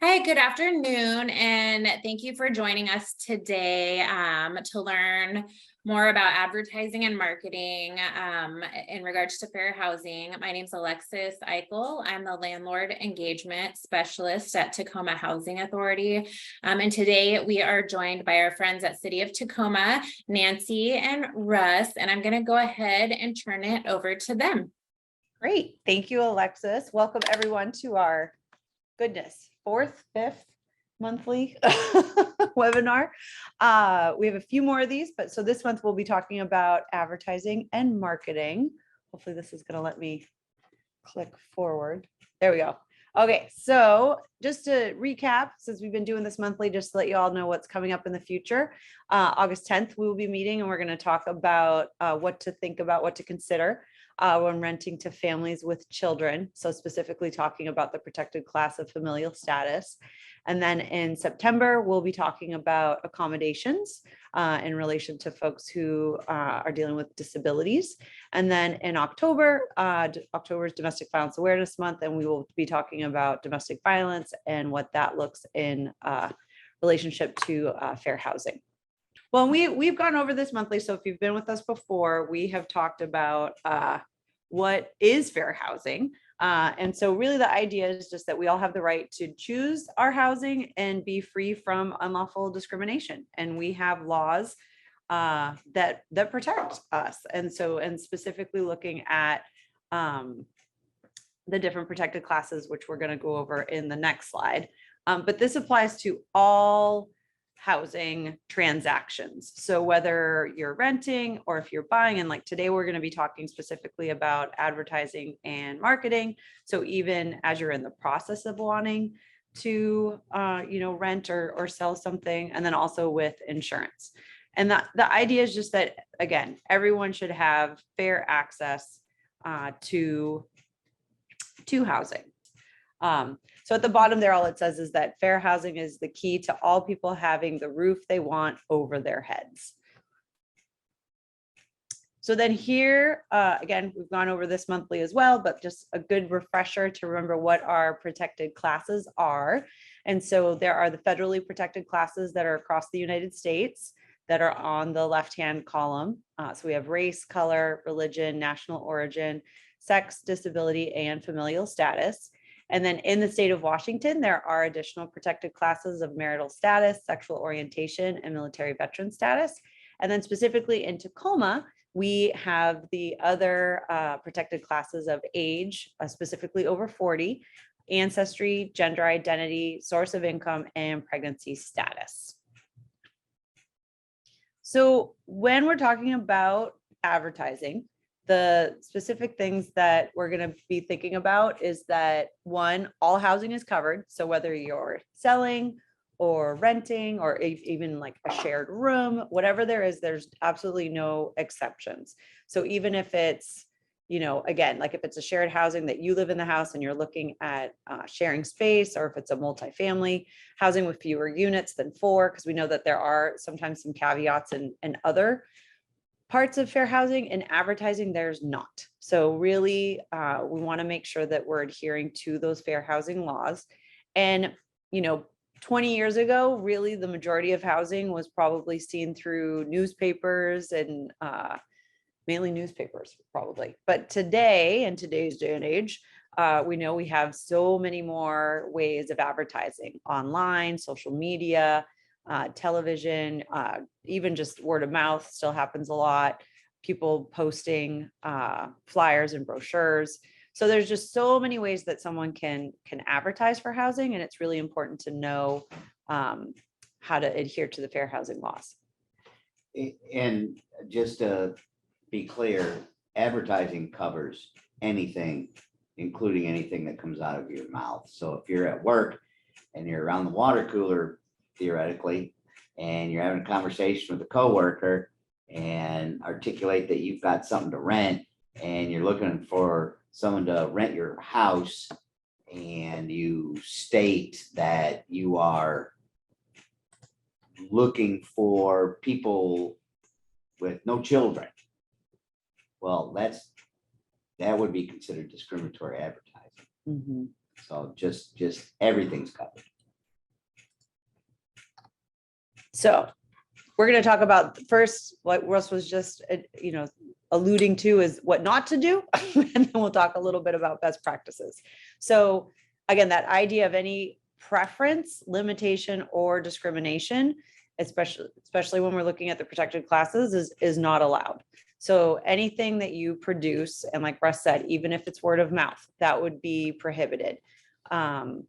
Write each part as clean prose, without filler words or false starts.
Hi, good afternoon, and thank you for joining us today to learn more about advertising and marketing in regards to fair housing. My name is Alexis Eykel. I'm the landlord engagement specialist at Tacoma Housing Authority. And today we are joined by our friends at City of Tacoma, Nancy and Russ, and I'm going to go ahead and turn it over to them. Great. Thank you, Alexis. Welcome everyone to our fifth monthly webinar. We have a few more of these, but so this month we'll be talking about advertising and marketing. Hopefully this is going to let me click forward. There we go. Okay, so just to recap, since we've been doing this monthly, just to let you all know what's coming up in the future. August 10th, we will be meeting and we're going to talk about what to think about, what to consider when renting to families with children. So specifically talking about the protected class of familial status. And then in September, we'll be talking about accommodations in relation to folks who are dealing with disabilities. And then in October, October is Domestic Violence Awareness Month, and we will be talking about domestic violence and what that looks in relationship to fair housing. Well, we've gone over this monthly, so if you've been with us before, we have talked about what is fair housing. And so really the idea is just that we all have the right to choose our housing and be free from unlawful discrimination. And we have laws that protect us. And specifically looking at the different protected classes, which we're going to go over in the next slide. But this applies to all housing transactions. So whether you're renting or if you're buying, and like today, we're going to be talking specifically about advertising and marketing. So even as you're in the process of wanting to, rent or sell something, and then also with insurance. And the idea is just that, again, everyone should have fair access to housing. So at the bottom there, all it says is that fair housing is the key to all people having the roof they want over their heads. So then here, again, we've gone over this monthly as well, but just a good refresher to remember what our protected classes are. And so there are the federally protected classes that are across the United States that are on the left-hand column. So we have race, color, religion, national origin, sex, disability, and familial status. And then in the state of Washington, there are additional protected classes of marital status, sexual orientation, and military veteran status. And then specifically in Tacoma, we have the other protected classes of age, specifically over 40, ancestry, gender identity, source of income, and pregnancy status. So when we're talking about advertising, the specific things that we're going to be thinking about is that, one, all housing is covered. So whether you're selling or renting or even like a shared room, whatever there is, there's absolutely no exceptions. So even if it's, again, like if it's a shared housing that you live in the house and you're looking at sharing space, or if it's a multifamily housing with fewer units than 4, because we know that there are sometimes some caveats and other parts of fair housing. and advertising, there's not. So really, we want to make sure that we're adhering to those fair housing laws. And, 20 years ago, really the majority of housing was probably seen through newspapers and mainly newspapers, probably. But today, in today's day and age, we know we have so many more ways of advertising: online, social media, television, even just word of mouth still happens a lot. People posting flyers and brochures. So there's just so many ways that someone can advertise for housing, and it's really important to know how to adhere to the fair housing laws. And just to be clear, advertising covers anything, including anything that comes out of your mouth. So if you're at work and you're around the water cooler, theoretically, and you're having a conversation with a coworker and articulate that you've got something to rent and you're looking for someone to rent your house, and you state that you are looking for people with no children, well, that would be considered discriminatory advertising. Mm-hmm. So just everything's covered. So we're going to talk about first what Russ was just, alluding to is what not to do. And then we'll talk a little bit about best practices. So again, that idea of any preference, limitation, or discrimination, especially when we're looking at the protected classes, is not allowed. So anything that you produce, and like Russ said, even if it's word of mouth, that would be prohibited. And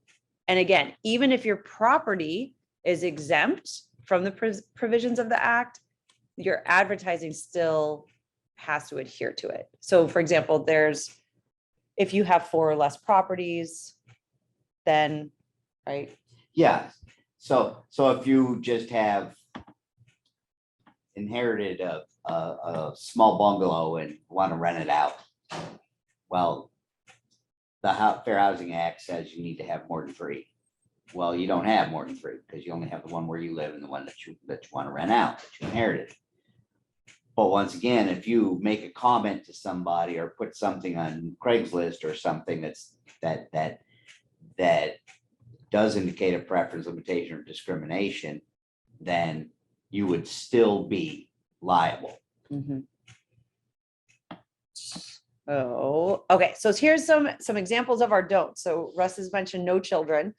again, even if your property is exempt from the provisions of the act, your advertising still has to adhere to it. So for example, if you have 4 or less properties, then, right? Yeah, so if you just have inherited a small bungalow and want to rent it out, well, the Fair Housing Act says you need to have more than 3. Well, you don't have more than 3 because you only have the one where you live and the one that you want to rent out, that you inherited. But once again, if you make a comment to somebody or put something on Craigslist or something that does indicate a preference, limitation, or discrimination, then you would still be liable. Mm-hmm. Oh, okay. So here's some examples of our don'ts. So Russ has mentioned no children.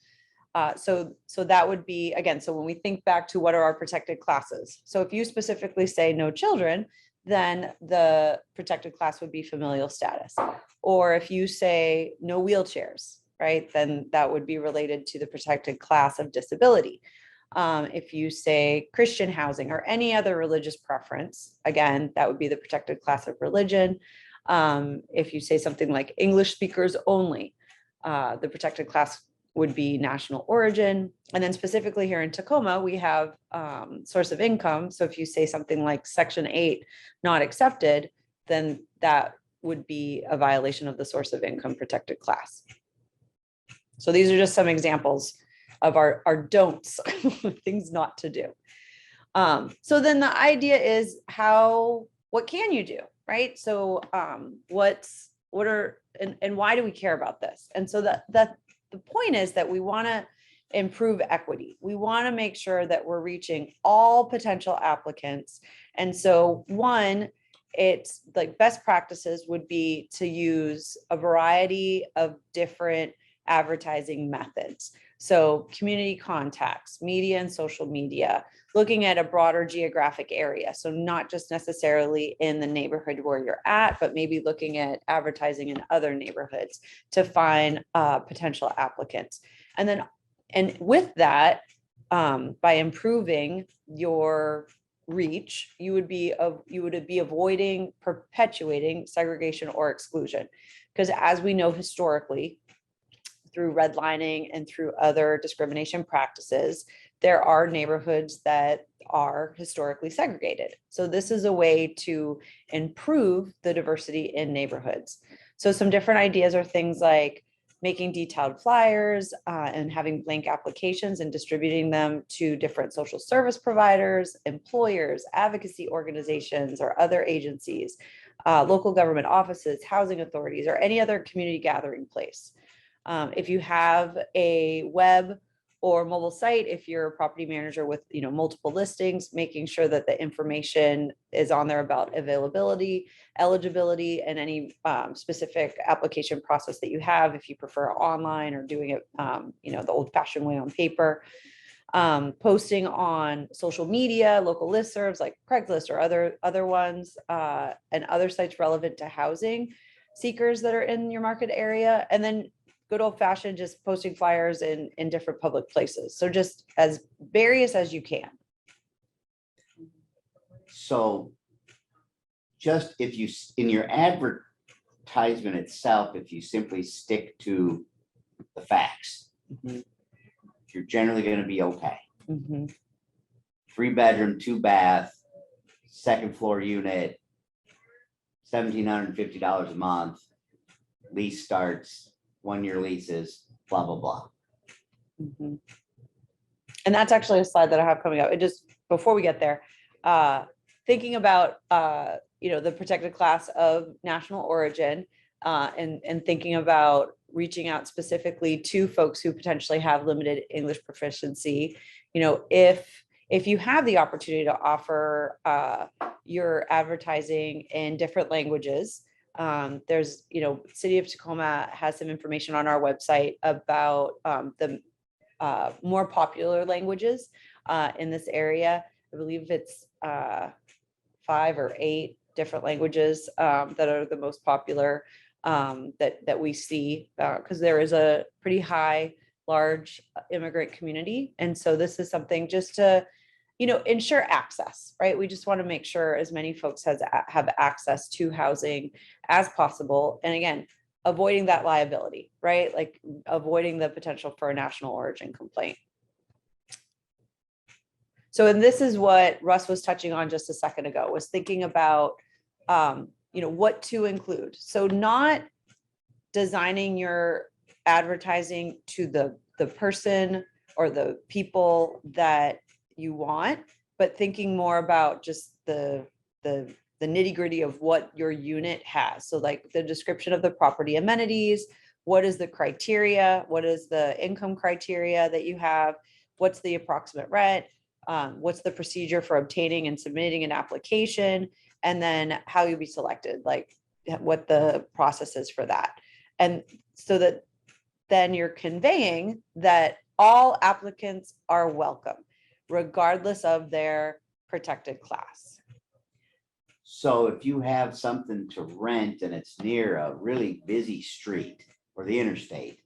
So that would be, again, so when we think back to what are our protected classes. So if you specifically say no children, then the protected class would be familial status. Or if you say no wheelchairs, right, then that would be related to the protected class of disability. If you say Christian housing or any other religious preference, again, that would be the protected class of religion. If you say something like English speakers only, the protected class would be national origin. And then specifically here in Tacoma, we have source of income. So if you say something like Section 8 not accepted, then that would be a violation of the source of income protected class. So these are just some examples of our don'ts, things not to do. So then the idea is what can you do, right? So and why do we care about this? And so the point is that we want to improve equity. We want to make sure that we're reaching all potential applicants. And so it's like best practices would be to use a variety of different advertising methods. So community contacts, media and social media, looking at a broader geographic area. So not just necessarily in the neighborhood where you're at, but maybe looking at advertising in other neighborhoods to find potential applicants. And with that, by improving your reach, you would be avoiding perpetuating segregation or exclusion. Because as we know historically, through redlining and through other discrimination practices, there are neighborhoods that are historically segregated. So this is a way to improve the diversity in neighborhoods. So some different ideas are things like making detailed flyers and having blank applications and distributing them to different social service providers, employers, advocacy organizations, or other agencies, local government offices, housing authorities, or any other community gathering place. If you have a web or mobile site, if you're a property manager with multiple listings, making sure that the information is on there about availability, eligibility, and any specific application process that you have, if you prefer online or doing it the old-fashioned way on paper. Posting on social media, local listservs like Craigslist or other ones, and other sites relevant to housing seekers that are in your market area. And then good old fashioned, just posting flyers in different public places. So just as various as you can. So just if you, in your advertisement itself, if you simply stick to the facts, you're generally going to be okay. 3-bedroom, 2-bath, 2nd floor unit, $1,750 a month, lease starts, 1-year leases, blah, blah, blah. And that's actually a slide that I have coming up. It just, before we get there, thinking about, the protected class of national origin, and thinking about reaching out specifically to folks who potentially have limited English proficiency. If If you have the opportunity to offer your advertising in different languages, there's, City of Tacoma has some information on our website about the more popular languages in this area. I believe it's 5 or 8 different languages that are the most popular that we see, because there is a pretty large immigrant community. And so this is something just to, ensure access, right? We just want to make sure as many folks have access to housing as possible. And again, avoiding that liability, right? Like avoiding the potential for a national origin complaint. So, and this is what Russ was touching on just a second ago, was thinking about, what to include. So not designing your advertising to the person or the people that you want, but thinking more about just the nitty gritty of what your unit has. So like the description of the property amenities, what is the criteria? What is the income criteria that you have? What's the approximate rent? What's the procedure for obtaining and submitting an application? And then how you'll be selected, like what the process is for that. And so that then you're conveying that all applicants are welcome, regardless of their protected class. So if you have something to rent and it's near a really busy street or the interstate,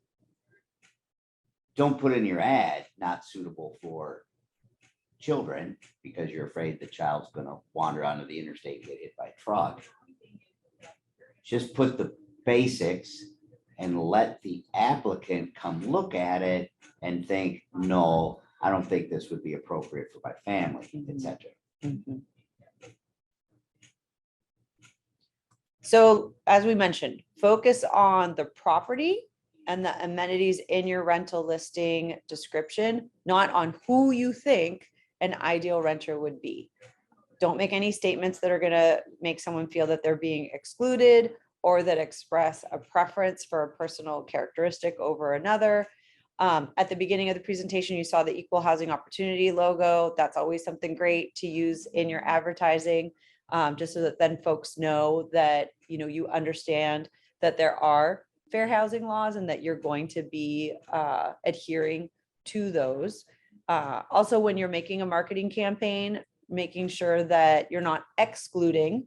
don't put in your ad, not suitable for children, because you're afraid the child's going to wander onto the interstate and get hit by a truck. Just put the basics and let the applicant come look at it and think, no, I don't think this would be appropriate for my family, etc. Mm-hmm. So as we mentioned, focus on the property and the amenities in your rental listing description, not on who you think an ideal renter would be. Don't make any statements that are going to make someone feel that they're being excluded or that express a preference for a personal characteristic over another. At the beginning of the presentation, you saw the Equal Housing Opportunity logo. That's always something great to use in your advertising, just so that then folks know that, you understand that there are fair housing laws and that you're going to be adhering to those. Also, when you're making a marketing campaign, making sure that you're not excluding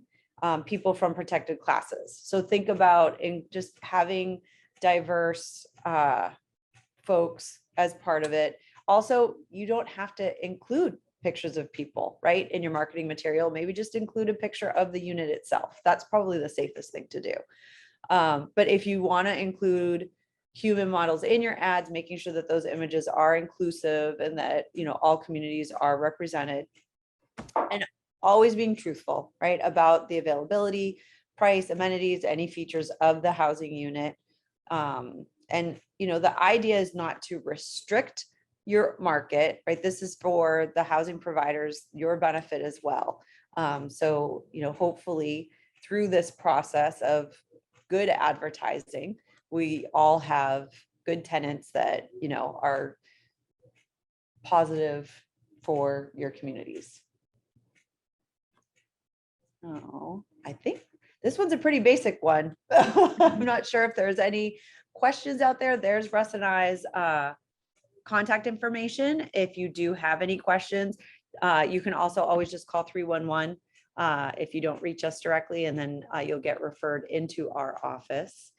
people from protected classes. So think about just having diverse folks as part of it. Also, you don't have to include pictures of people, right, in your marketing material. Maybe just include a picture of the unit itself. That's probably the safest thing to do. But if you want to include human models in your ads, making sure that those images are inclusive and that, all communities are represented, and always being truthful, right, about the availability, price, amenities, any features of the housing unit. And, the idea is not to restrict your market, right? This is for the housing providers, your benefit as well. So, hopefully through this process of good advertising, we all have good tenants that, are positive for your communities. Oh, I think this one's a pretty basic one. I'm not sure if there's any questions out there. There's Russ and I's contact information. If you do have any questions, you can also always just call 311 if you don't reach us directly, and then you'll get referred into our office.